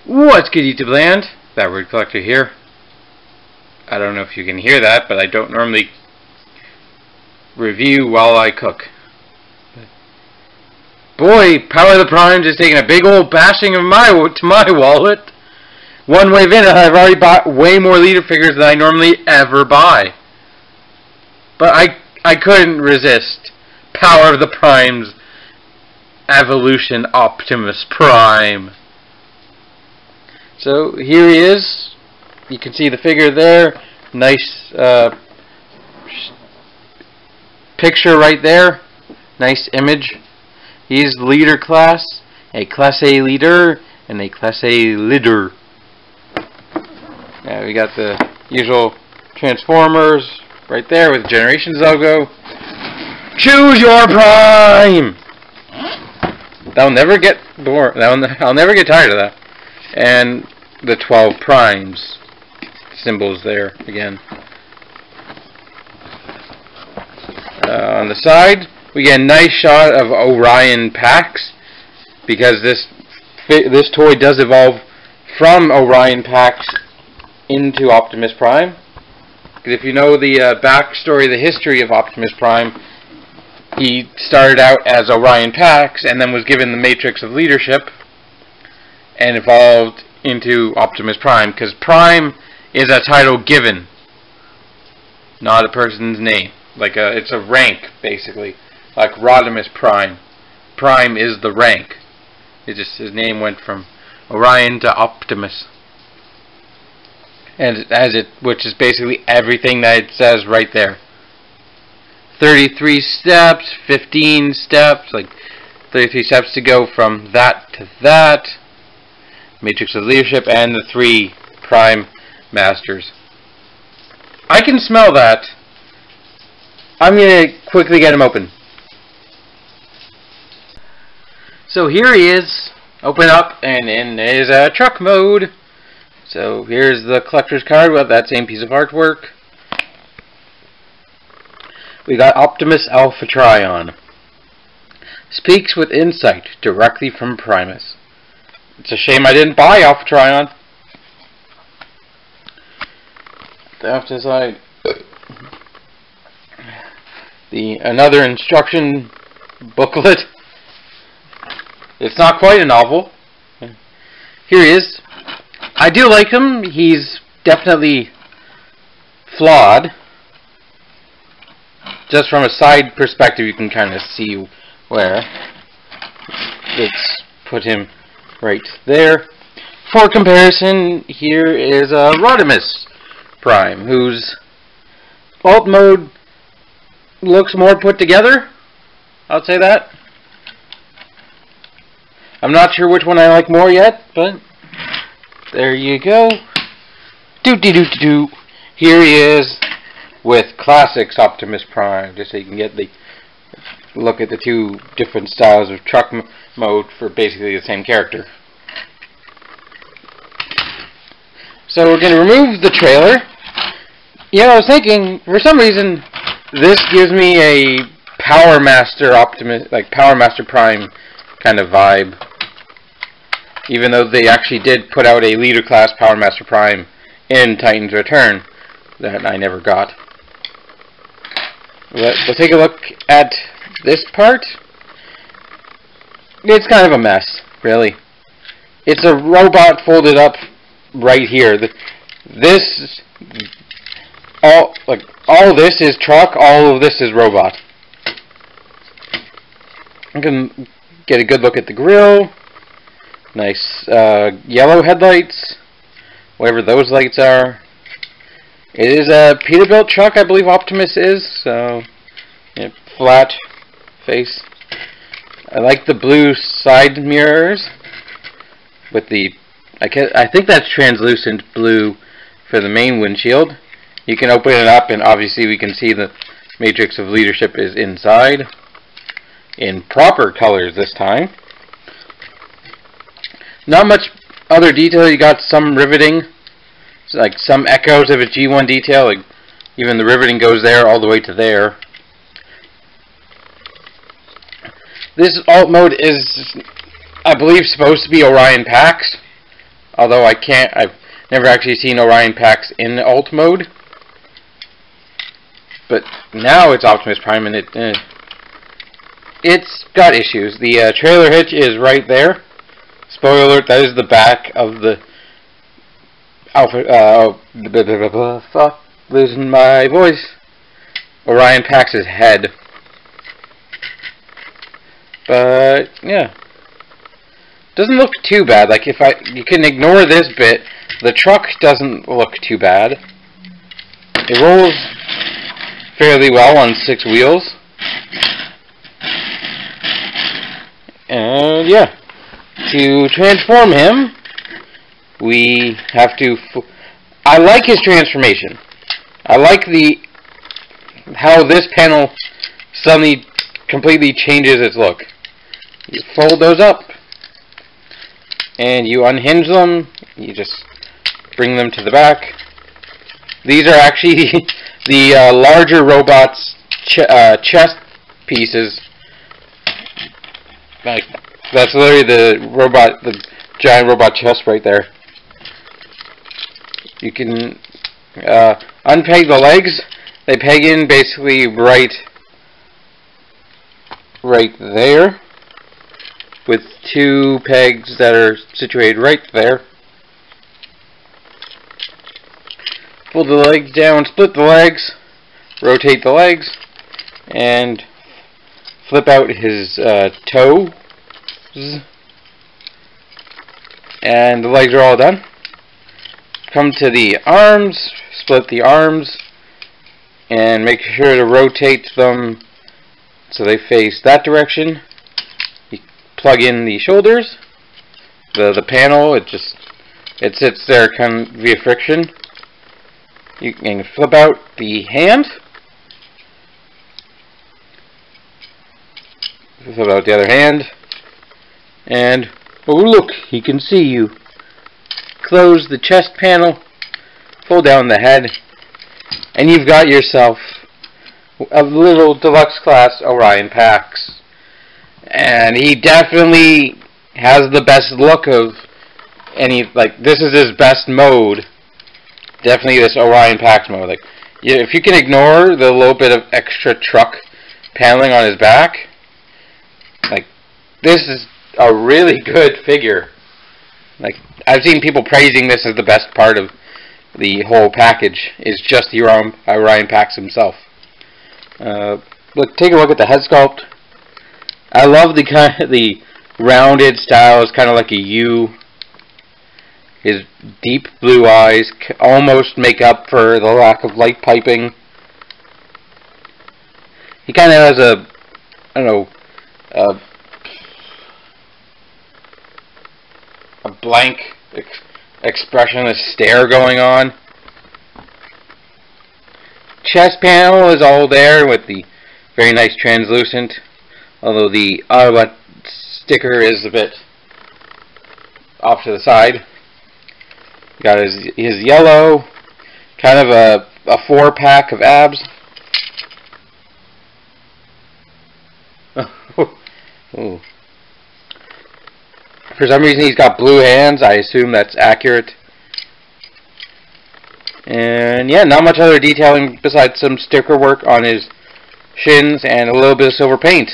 What's good, YouTube land? That Word Collector here. I don't know if you can hear that, but I don't normally review while I cook. Boy, Power of the Primes is taking a big old bashing of my wallet. One wave in, I've already bought way more leader figures than I normally ever buy. But I couldn't resist Power of the Primes Evolution Optimus Prime. So here he is. You can see the figure there. Nice picture right there. Nice image. He's leader class, a Class A leader, and a Class A leader. Now we got the usual Transformers right there with the Generations logo. Choose your prime. I'll never get bored. I'll never get tired of that. And the 12 primes symbols there again. On the side, we get a nice shot of Orion packs, because this toy does evolve from Orion packs into Optimus Prime. Because if you know the backstory, the history of Optimus Prime, he started out as Orion packs and then was given the Matrix of Leadership and evolved into Optimus Prime, because Prime is a title given, not a person's name. It's a rank, basically, like Rodimus Prime. Prime is the rank. His name went from Orion to Optimus, which is basically everything that it says right there. 33 steps, 15 steps, 33 steps to go from that to that. Matrix of Leadership, and the 3 Prime Masters. I can smell that. I'm going to quickly get him open. So here he is. Open up, and in is truck mode. So here's the collector's card with that same piece of artwork. We got Optimus Alpha Trion. Speaks with insight directly from Primus. It's a shame I didn't buy Alpha Trion. Off to the side, another instruction booklet. It's not quite a novel. Here he is. I do like him. He's definitely flawed. Just from a side perspective, you can kind of see where. Let's put him right there. For comparison, here is Rodimus Prime, whose alt mode looks more put together. I'll say that. I'm not sure which one I like more yet, but there you go. Doo-dee-doo-doo-doo. Here he is with Classics Optimus Prime, just so you can get the look at the two different styles of truck mode for basically the same character. So we're going to remove the trailer. I was thinking, for some reason, this gives me a Power Master Optimus, Power Master Prime kind of vibe. Even though they actually did put out a leader class Power Master Prime in Titan's Return that I never got. We'll take a look at this part. It's kind of a mess, really. It's a robot folded up right here. All this is truck, all of this is robot. I can get a good look at the grille. Nice yellow headlights, whatever those lights are. It is a Peterbilt truck, I believe Optimus is. So flat face. I like the blue side mirrors with the, I think that's translucent blue for the main windshield. You can open it up and obviously we can see the matrix of leadership is inside in proper colors this time. Not much other detail. You got some riveting, like some echoes of a G1 detail, like even the riveting goes there all the way to there. This alt mode is, I believe, supposed to be Orion Pax, although I've never actually seen Orion Pax in alt mode. But now it's Optimus Prime, and it's got issues. The trailer hitch is right there. Spoiler alert, that is the back of the Alpha, fuck, losing my voice. Orion Pax's head. But, yeah. Doesn't look too bad. Like, you can ignore this bit, the truck doesn't look too bad. It rolls fairly well on 6 wheels. And, yeah. To transform him, we have to... I like his transformation. I like how this panel suddenly completely changes its look. You fold those up, and you unhinge them. You just bring them to the back. These are actually the larger robot's chest pieces. Like, that's literally the giant robot chest right there. You can unpeg the legs. They peg in basically right there, with 2 pegs that are situated right there. Pull the legs down, split the legs, rotate the legs, and flip out his toes. And the legs are all done. Come to the arms, split the arms, and make sure to rotate them so they face that direction. You plug in the shoulders, the panel, it sits there kind of via friction. You can flip out the hand, flip out the other hand, and oh look, he can see you. Close the chest panel, pull down the head, and you've got yourself a little deluxe class Orion Pax. And he definitely has the best look of any, like, this is his best mode. Definitely this Orion Pax mode. Like, if you can ignore the little bit of extra truck paneling on his back, like, this is a really good figure. Like, I've seen people praising this as the best part of the whole package, is just the Orion Pax himself. Look, take a look at the head sculpt. I love the rounded style. It's kind of like a U. His deep blue eyes almost make up for the lack of light piping. He kind of has a, I don't know, a blank expressionless stare going on. Chest panel is all there with the very nice translucent, although the Autobot sticker is a bit off to the side. Got his yellow, kind of a 4-pack of abs. Ooh. For some reason he's got blue hands. I assume that's accurate. And yeah, not much other detailing besides some sticker work on his shins and a little bit of silver paint.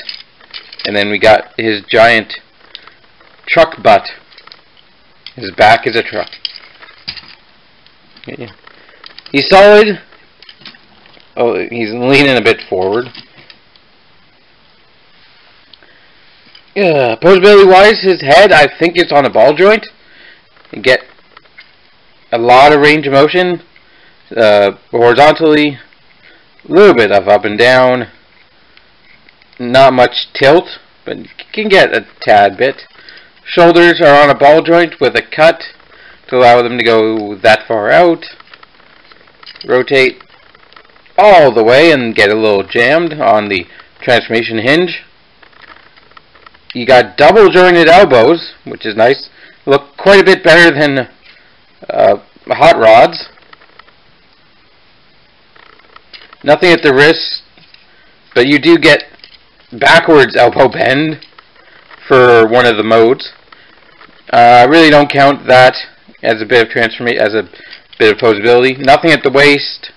And then we got his giant truck butt. His back is a truck. Yeah. He's solid. Oh, he's leaning a bit forward. Yeah, posability wise, his head, I think it's on a ball joint. You get a lot of range of motion. Horizontally, a little bit of up and down. not much tilt, but you can get a tad bit. Shoulders are on a ball joint with a cut to allow them to go that far out. Rotate all the way and get a little jammed on the transformation hinge. You got double jointed elbows, which is nice. Look quite a bit better than hot rods. Nothing at the wrist, but you do get backwards elbow bend for one of the modes. I really don't count that as a bit of transformation, as a bit of posability. Nothing at the waist.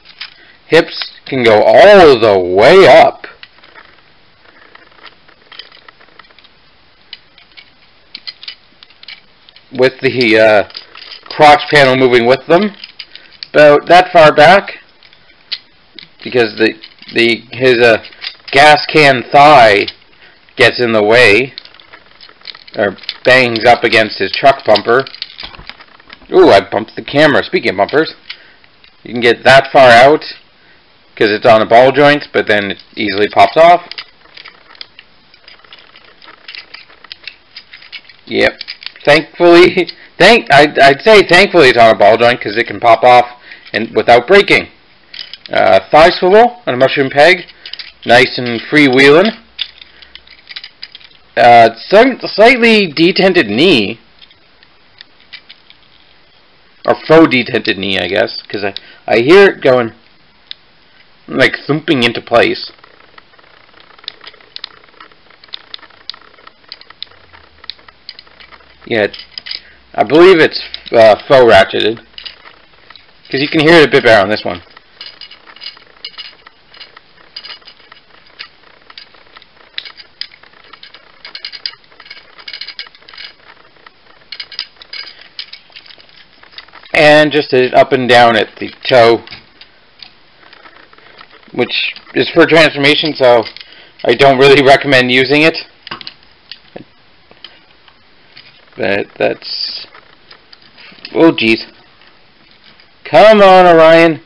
Hips can go all the way up. With the crotch panel moving with them, about that far back, because his gas can thigh gets in the way, or bangs up against his truck bumper. Ooh, I bumped the camera. Speaking of bumpers, you can get that far out because it's on a ball joint, but then it easily pops off. Yep. Thankfully, I'd say thankfully it's on a ball joint because it can pop off and without breaking. Thigh swivel on a mushroom peg, nice and freewheeling. Slightly detented knee, or faux detented knee, I guess, because I hear it going like thumping into place. Yeah, I believe it's faux ratcheted, because you can hear it a bit better on this one. And just an up and down at the toe, which is for transformation, so I don't really recommend using it. But that's... oh, geez. Come on, Orion.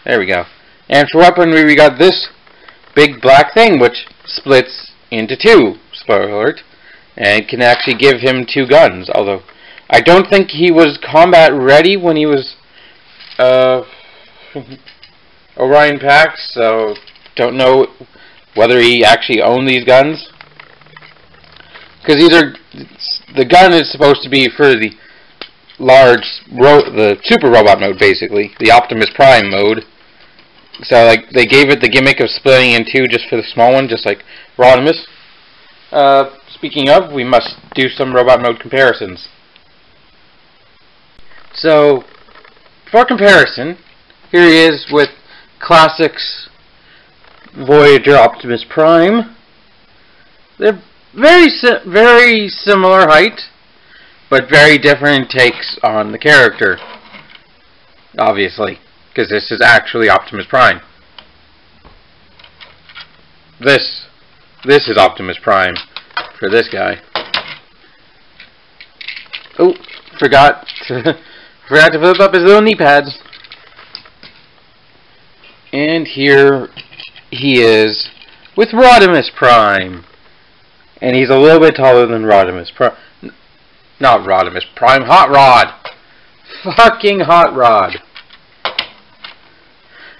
There we go. And for weaponry, we got this big black thing, which splits into two. Spoiler alert. And can actually give him two guns, although I don't think he was combat ready when he was Orion Pax, so don't know whether he actually owned these guns. Because the gun is supposed to be for the the super robot mode, basically, the Optimus Prime mode. So like they gave it the gimmick of splitting in two just for the small one, just like Rodimus. Speaking of, we must do some robot mode comparisons. So, for comparison, here he is with Classics Voyager Optimus Prime. They're very similar height, but very different takes on the character. Obviously, because this is actually Optimus Prime. This is Optimus Prime for this guy. Oh, forgot to flip up his little knee pads. And here he is with Rodimus Prime. And he's a little bit taller than Rodimus Prime. Not Rodimus Prime, Hot Rod. Fucking Hot Rod.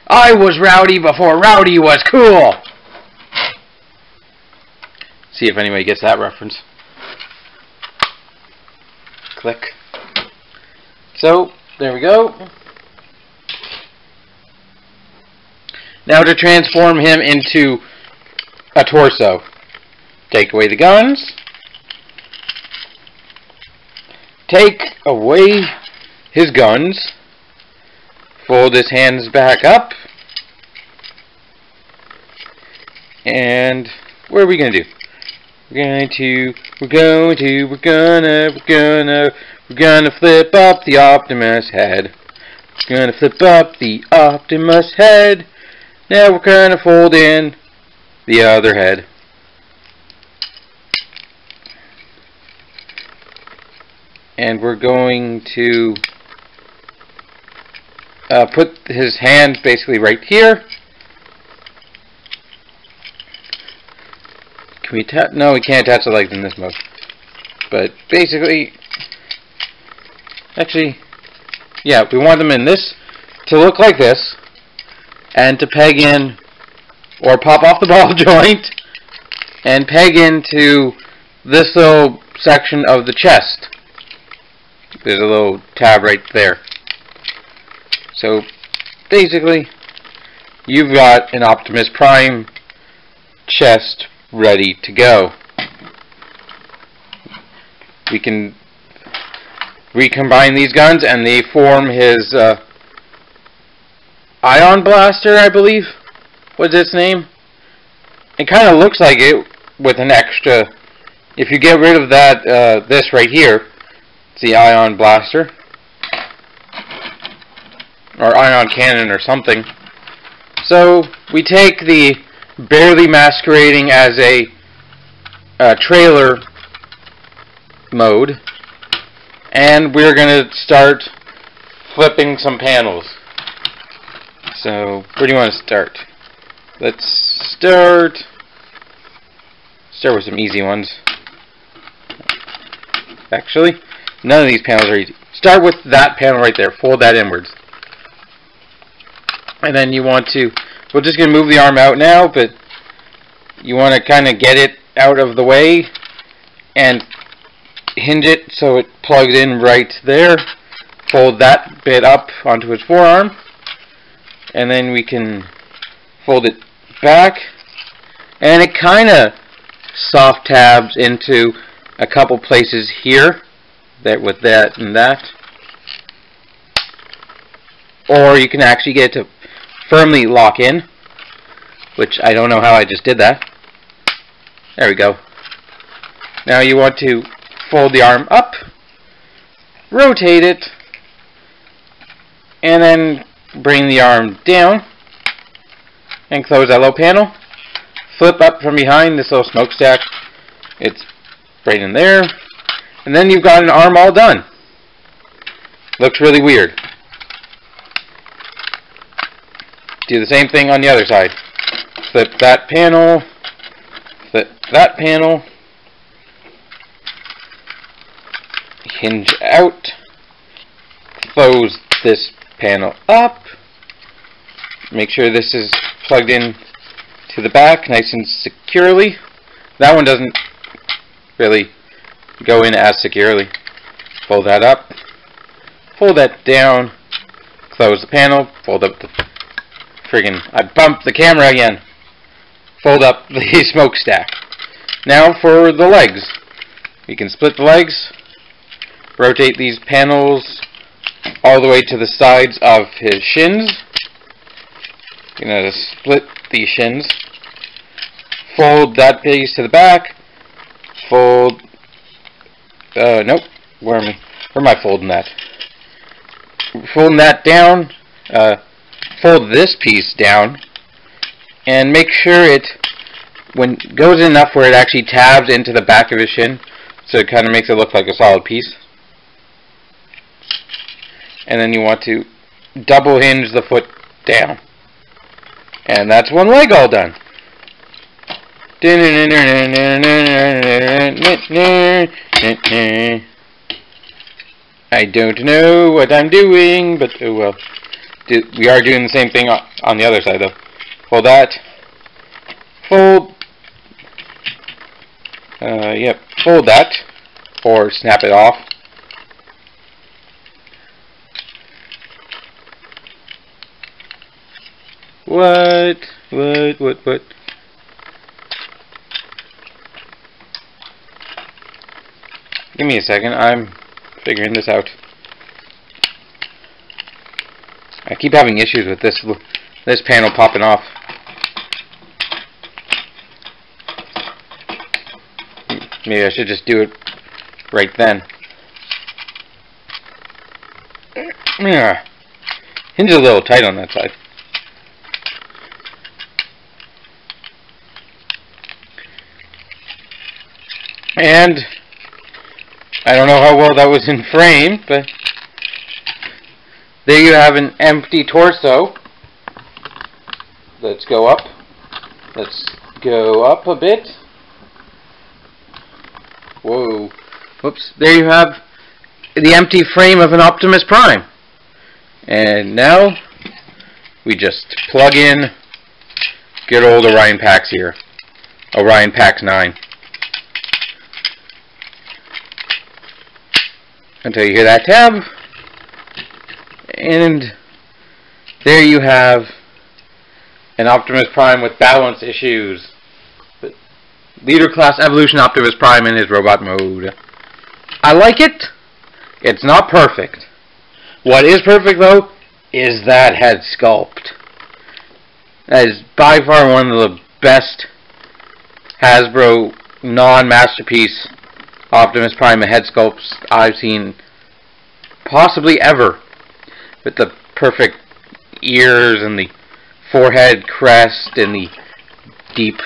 I was rowdy before rowdy was cool. See if anybody gets that reference. Click. So, there we go. Now to transform him into a torso. Take away the guns. Take away his guns. Fold his hands back up. And what are we going to do? We're gonna flip up the Optimus head. We're gonna flip up the Optimus head. Now we're gonna fold in the other head. And we're going to put his hand basically right here. Can we attach? No, we can't attach the legs in this mode. But basically, actually, yeah, we want them in this to look like this, and to peg in or pop off the ball joint and peg into this little section of the chest. There's a little tab right there. So basically, you've got an Optimus Prime chest ready to go. We can recombine these guns and they form his ion blaster, I believe. What's its name? It kind of looks like it with an extra. If you get rid of that, this right here, it's the ion blaster or ion cannon or something. So we take the barely masquerading as a trailer mode, and we're going to start flipping some panels. So where do you want to start? Let's start with some easy ones. Actually, none of these panels are easy. Start with that panel right there. Fold that inwards. And then you want to, we're just going to move the arm out now, but you want to kind of get it out of the way and hinge it so it plugs in right there. Fold that bit up onto its forearm, and then we can fold it back, and it kind of soft tabs into a couple places here, that with that and that. Or you can actually get it to firmly lock in, which I don't know how I just did that. There we go. Now you want to fold the arm up, rotate it, and then bring the arm down and close that little panel. Flip up from behind this little smokestack. It's right in there. And then you've got an arm all done. Looks really weird. Do the same thing on the other side. Flip that panel. Flip that panel. Hinge out. Close this panel up. Make sure this is plugged in to the back nice and securely. That one doesn't really go in as securely. Fold that up. Fold that down. Close the panel. Fold up the friggin', I bumped the camera again. Fold up the smokestack. Now for the legs. We can split the legs. Rotate these panels all the way to the sides of his shins. You're going to split the shins. Fold that piece to the back. Fold. Nope. Where am I folding that? Folding that down. Fold this piece down. And make sure it goes in enough where it actually tabs into the back of his shin. So it kind of makes it look like a solid piece. And then you want to double hinge the foot down. And that's one leg all done. I don't know what I'm doing, but oh well. We are doing the same thing on the other side though. Fold that. Fold. Yep. Fold that. Or snap it off. What? Give me a second, I'm figuring this out. I keep having issues with this panel popping off. Maybe I should just do it right then. Yeah. Hinge is a little tight on that side. And I don't know how well that was in frame, but there you have an empty torso. Let's go up. Let's go up a bit. Whoa. Whoops. There you have the empty frame of an Optimus Prime. And now we just plug in good old Orion Pax here. Orion Pax 9. Until you hear that tab. And there you have an Optimus Prime with balance issues. Leader Class Evolution Optimus Prime in his robot mode. I like it. It's not perfect. What is perfect, though, is that head sculpt. That is by far one of the best Hasbro non-masterpiece Optimus Prime head sculpts I've seen possibly ever. With the perfect ears and the forehead crest and the deep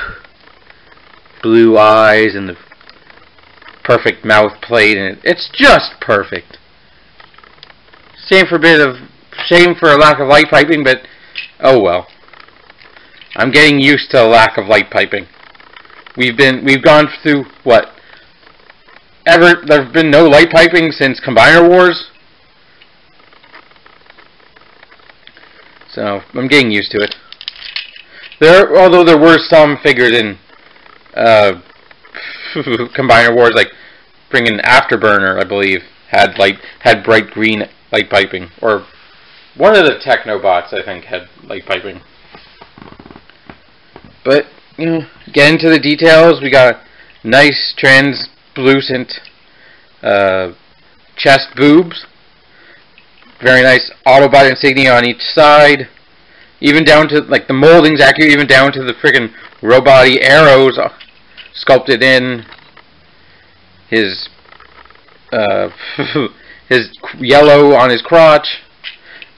blue eyes and the perfect mouth plate, and it's just perfect. Shame for a lack of light piping, but oh well. I'm getting used to a lack of light piping. We've gone through what? There've been no light piping since Combiner Wars. So I'm getting used to it. Although there were some figures in Combiner Wars, like bringing Afterburner, I believe, had bright green light piping, or one of the Technobots, I think, had light piping. But you know, get into the details. We got nice translucent chest boobs. Very nice Autobot insignia on each side. Even down to, like, the molding's accurate, even down to the friggin' robot-y arrows sculpted in. His his yellow on his crotch.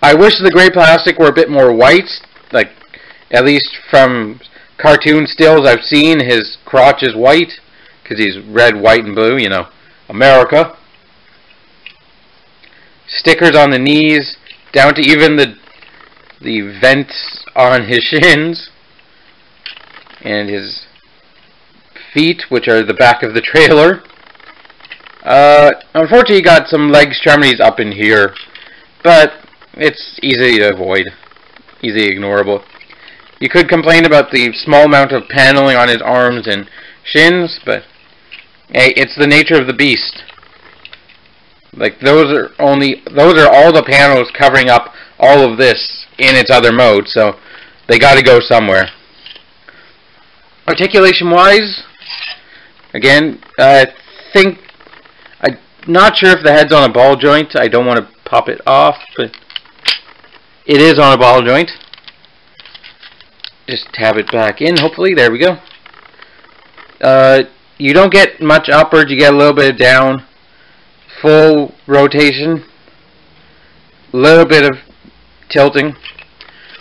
I wish the gray plastic were a bit more white. Like, at least from cartoon stills I've seen, his crotch is white. Because he's red, white, and blue, you know. America. Stickers on the knees, down to even the vents on his shins, and his feet, which are the back of the trailer. Unfortunately, he got some leg extremities up in here, but it's easy to avoid, easy ignorable. You could complain about the small amount of paneling on his arms and shins, but hey, it's the nature of the beast. Like, those are all the panels covering up all of this in its other mode, so they gotta go somewhere. Articulation wise, again, I'm not sure if the head's on a ball joint. I don't want to pop it off, but it is on a ball joint. Just tab it back in, hopefully. There we go. You don't get much upward, you get a little bit of down. Full rotation, a little bit of tilting.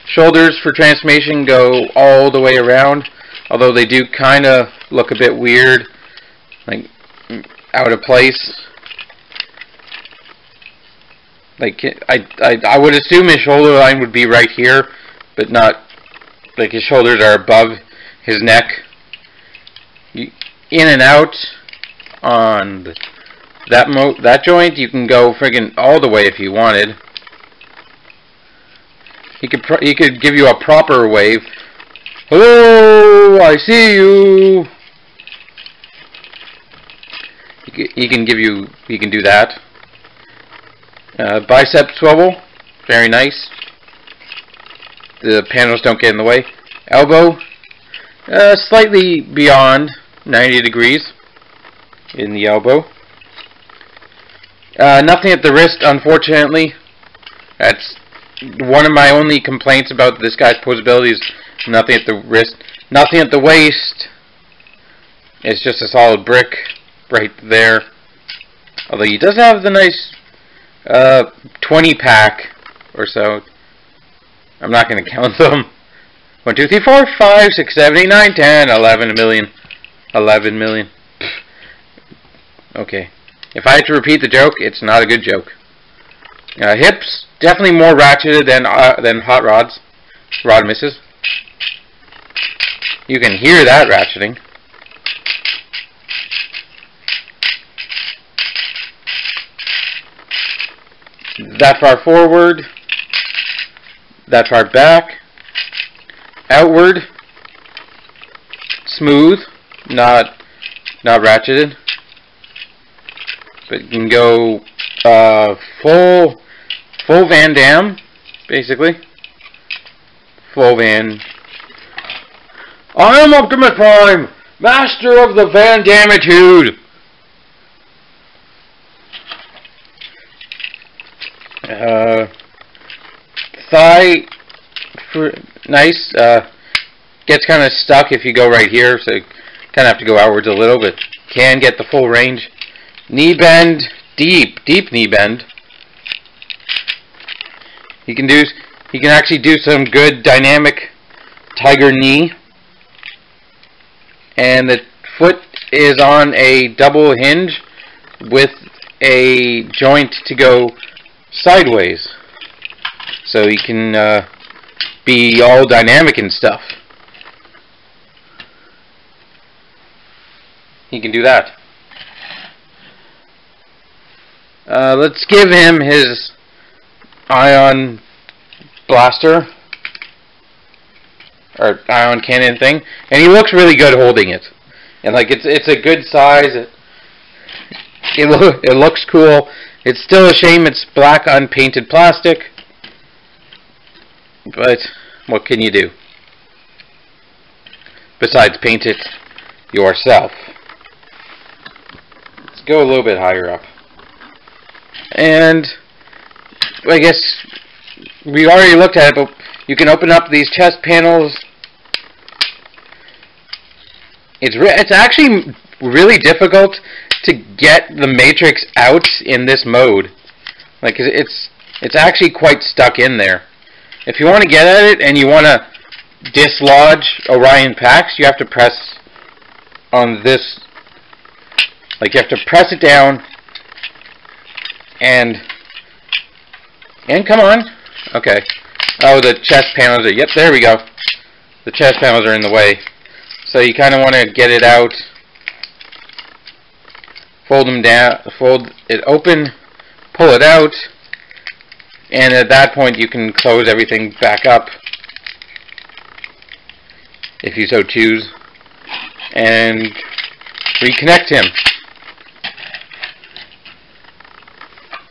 Shoulders for transformation go all the way around, although they do kind of look a bit weird, like out of place. Like I would assume his shoulder line would be right here, but not. Like, his shoulders are above his neck. In and out on that joint, you can go friggin' all the way if you wanted. He could give you a proper wave. Hello, I see you. He can do that. Bicep swivel, very nice. The panels don't get in the way. Elbow, slightly beyond 90 degrees in the elbow. Nothing at the wrist, unfortunately. That's one of my only complaints about this guy's posability is nothing at the wrist. Nothing at the waist. It's just a solid brick right there. Although he does have the nice 20 pack or so. I'm not going to count them. 1, 2, 3, 4, 5, 6, 7, 8, 9, 10, 11 million. 11 million. Okay. If I had to repeat the joke, it's not a good joke. Hips, definitely more ratcheted than Hot Rod's. Rod misses. You can hear that ratcheting. that far forward, that far back, outward, smooth, not ratcheted, but you can go full Van Damme, basically. Full Van. I am Optimus Prime, master of the Van Dammitude. Thigh, nice. Gets kind of stuck if you go right here, so you kind of have to go outwards a little, but can get the full range. Knee bend, deep knee bend. He can actually do some good dynamic tiger knee. And the foot is on a double hinge with a joint to go sideways, so he can be all dynamic and stuff. He can do that. Let's give him his ion blaster or ion cannon thing, and he looks really good holding it. And like it's a good size. It looks cool. It's still a shame it's black unpainted plastic, but what can you do besides paint it yourself? Let's go a little bit higher up. And I guess we already looked at it, but you can open up these chest panels. It's actually really difficult to get the matrix out in this mode. Like it's actually quite stuck in there. If you want to get at it and you want to dislodge Orion packs, you have to press on this. Like you have to press it down and come on. Okay. Oh, the chest panels are, yep, there we go. The chest panels are in the way. So you kind of want to get it out, fold them down, fold it open, pull it out, and at that point you can close everything back up if you so choose, and reconnect him.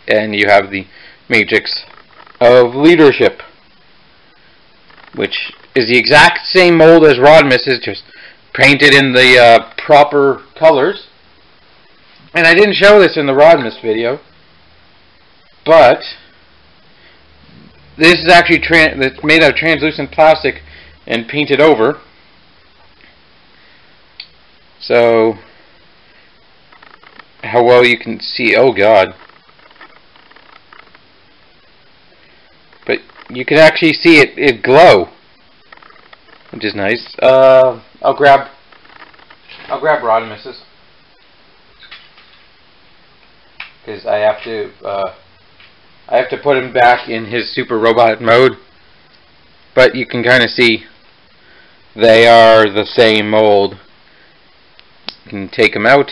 And you have the matrix of leadership, which is the exact same mold as Rodimus's, just painted in the proper colors. And I didn't show this in the Rodimus video, but this is actually made out of translucent plastic and painted over. So how well you can see, oh god. But you can actually see it glow, which is nice. I'll grab Rodimus's, because I have to put him back in his super robot mode. But you can kind of see they are the same mold. You can take them out,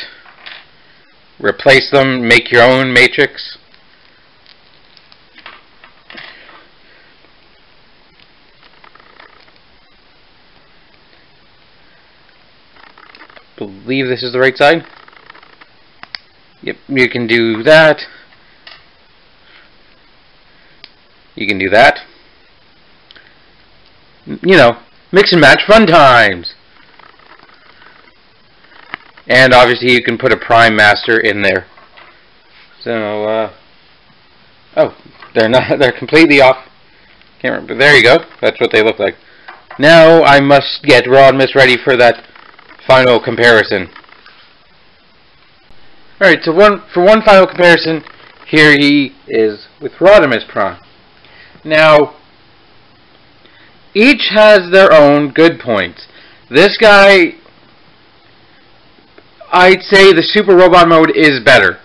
replace them, make your own matrix. Believe this is the right side. Yep, you can do that. You can do that. You know, mix and match fun times. And obviously you can put a Prime Master in there. So, oh, they're completely off camera, but there you go. That's what they look like. Now I must get Rodimus ready for that final comparison. Alright, so for one final comparison, here he is with Rodimus Prime. Now, each has their own good points. This guy, I'd say the Super Robot mode is better.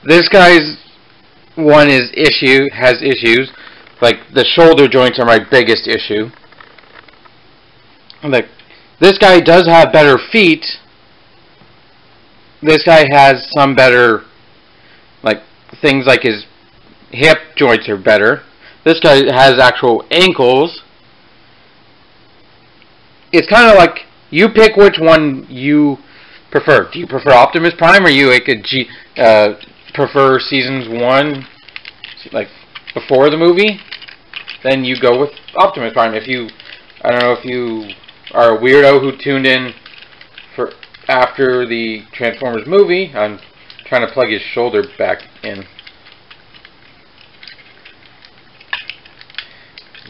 This guy's one has issues. Like the shoulder joints are my biggest issue. Like, this guy does have better feet. This guy has some better, like, things like his hip joints are better. This guy has actual ankles. It's kind of like you pick which one you prefer. Do you prefer Optimus Prime, or you prefer seasons 1, like before the movie? Then you go with Optimus Prime. If you, I don't know if you are a weirdo who tuned in for after the Transformers movie. I'm trying to plug his shoulder back in.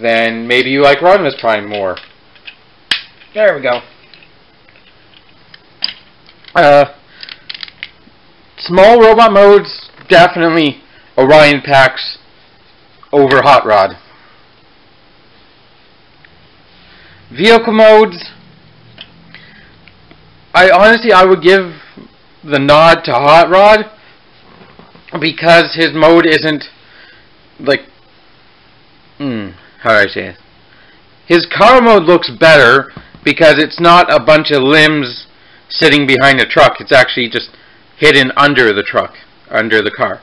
Then maybe you like Optimus Prime more. There we go. Small robot modes, definitely Orion Pax over Hot Rod. Vehicle modes, I would give the nod to Hot Rod because his mode isn't like, how do I say it? His car mode looks better because it's not a bunch of limbs sitting behind a truck. It's actually just hidden under the truck, under the car.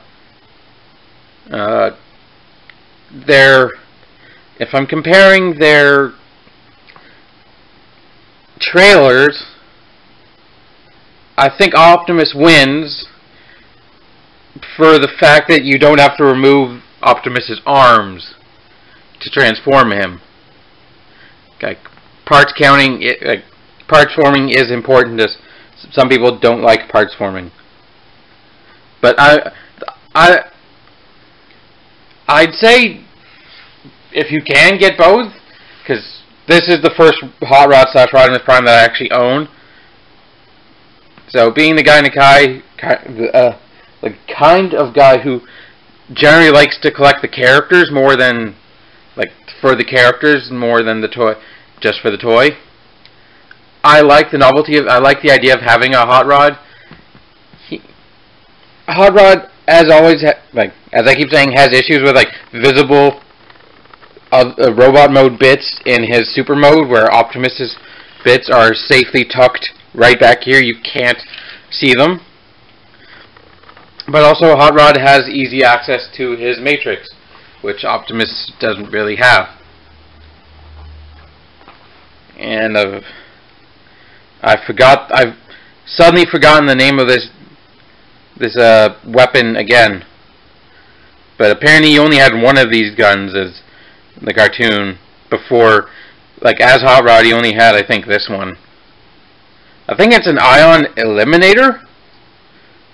If I'm comparing their trailers, I think Optimus wins for the fact that you don't have to remove Optimus's arms to transform him. Like, parts counting, parts forming is important. Some people don't like parts forming, but I'd say if you can get both, because this is the first Hot Rod / Optimus Prime that I actually own. So being the guy in the kind of guy who generally likes to collect the characters more than for the characters more than the toy, just for the toy. I like the novelty of. I like the idea of having a Hot Rod. Hot Rod, as always, as I keep saying, has issues with visible robot mode bits in his super mode, where Optimus's bits are safely tucked right back here. You can't see them. But also, Hot Rod has easy access to his matrix, which Optimus doesn't really have. And I've suddenly forgotten the name of this weapon again. But apparently he only had one of these guns as the cartoon before, as Hot Rod he only had, I think, this one. I think it's an ion eliminator.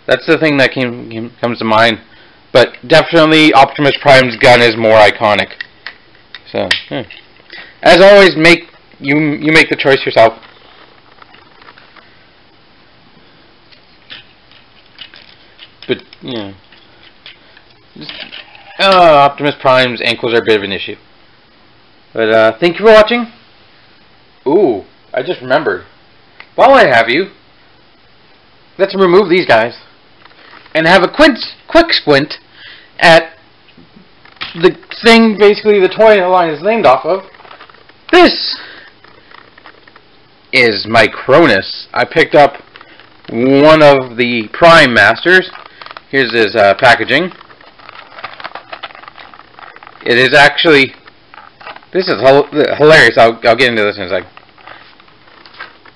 That's the thing that comes to mind. But definitely Optimus Prime's gun is more iconic. So, as always, you make the choice yourself. But Optimus Prime's ankles are a bit of an issue. But thank you for watching. Ooh, I just remembered. While I have you, let's remove these guys and have a quick squint at the thing, basically the toy line is named off of. This is Micronus. I picked up one of the Prime Masters. Here's his packaging. It is actually, this is hilarious. I'll get into this in a sec.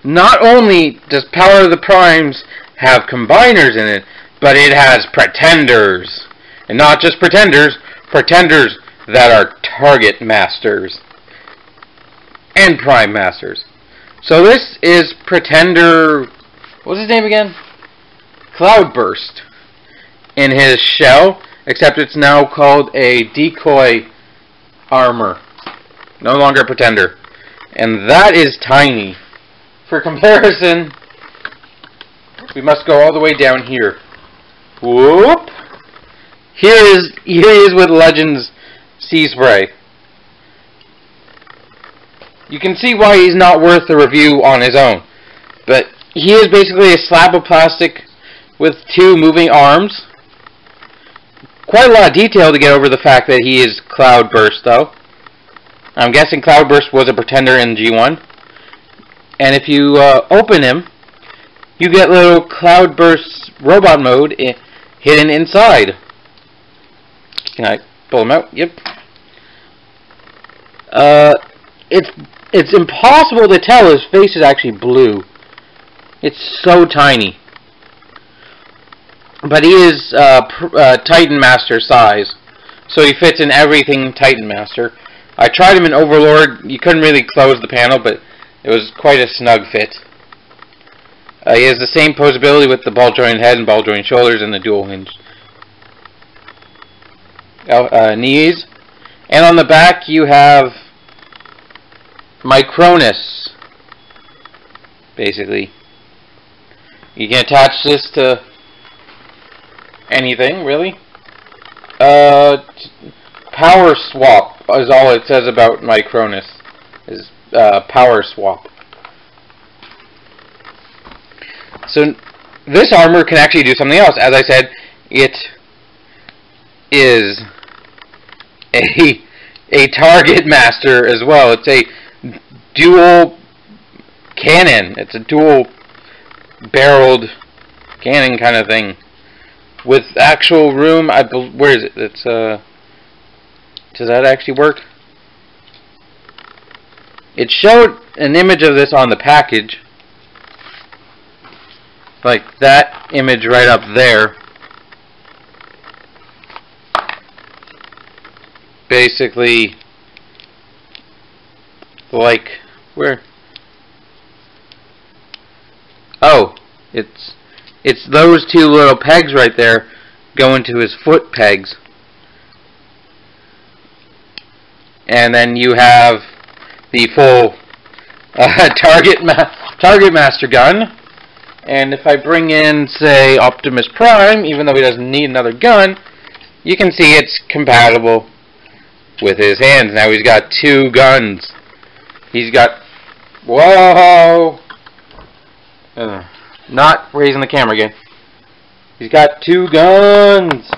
Not only does Power of the Primes have combiners in it, but it has pretenders. And not just pretenders that are Target Masters and Prime Masters. So this is Pretender, what's his name again? Cloudburst in his shell, except it's now called a decoy armor. No longer a Pretender. And that is tiny. For comparison, we must go all the way down here. Whoop! Here he is with Legends Sea Spray. You can see why he's not worth a review on his own. But he is basically a slab of plastic with two moving arms. Quite a lot of detail to get over the fact that he is Cloudburst, though. I'm guessing Cloudburst was a Pretender in G1. And if you open him, you get little Cloudburst robot mode hidden inside. Can I pull him out? Yep. It's impossible to tell his face is actually blue. It's so tiny. But he is Titan Master size, so he fits in everything Titan Master. I tried him in Overlord. You couldn't really close the panel, but it was quite a snug fit. He has the same posability with the ball joint head and ball joint shoulders and the dual hinge knees. And on the back you have Micronus. Basically, you can attach this to anything really. Power swap is all it says about Micronus. Is power swap. So this armor can actually do something else. As I said, it is a target master as well. It's a dual cannon. It's a dual barreled cannon kind of thing with actual room. Where is it? It's does that actually work? It showed an image of this on the package. Like that image right up there. Basically, like, where? Oh, it's those two little pegs right there go into his foot pegs. And then you have the full target master gun. And if I bring in, say, Optimus Prime, even though he doesn't need another gun, you can see it's compatible with his hands. Now he's got two guns. He's got... Whoa! Not raising the camera again. He's got two guns!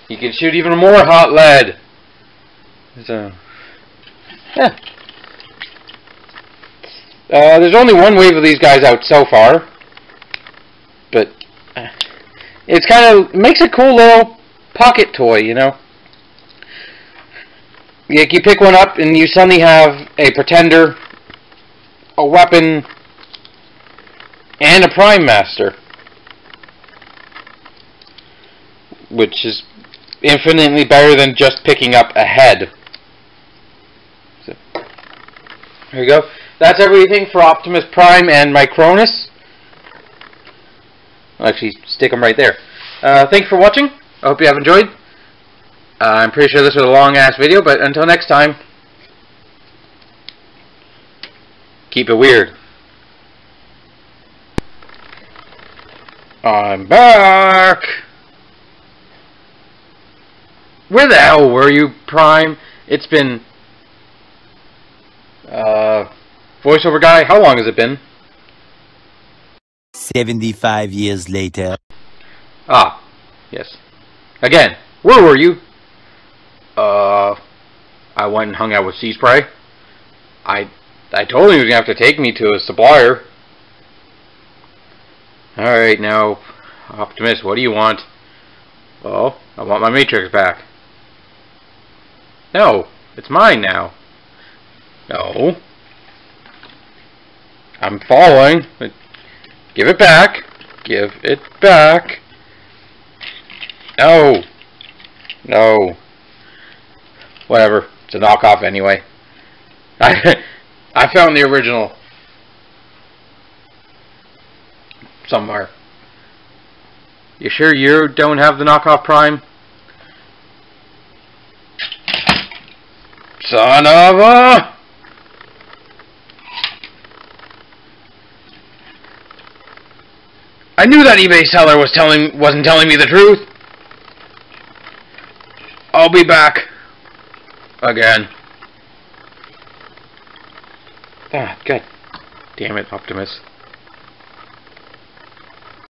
He can shoot even more hot lead. So... yeah. There's only one wave of these guys out so far, but it's kind of makes a cool little pocket toy, you know. You pick one up and you suddenly have a Pretender, a weapon, and a Prime Master, which is infinitely better than just picking up a head. So, there you go. That's everything for Optimus Prime and Micronus. I'll actually stick them right there. Thanks for watching. I hope you have enjoyed. I'm pretty sure this was a long-ass video, but until next time, keep it weird. I'm back! Where the hell were you, Prime? It's been... voiceover guy, how long has it been? 75 years later. Ah, yes. Again, where were you? I went and hung out with Sea Spray. I told him he was going to have to take me to a supplier. Alright, now, Optimus, what do you want? Well, I want my Matrix back. No, it's mine now. No. I'm following. Give it back. Give it back. No. No. Whatever. It's a knockoff anyway. I found the original somewhere. You sure you don't have the knockoff Prime? Son of a... I knew that eBay seller wasn't telling me the truth. I'll be back. Again. Ah, God damn it, Optimus.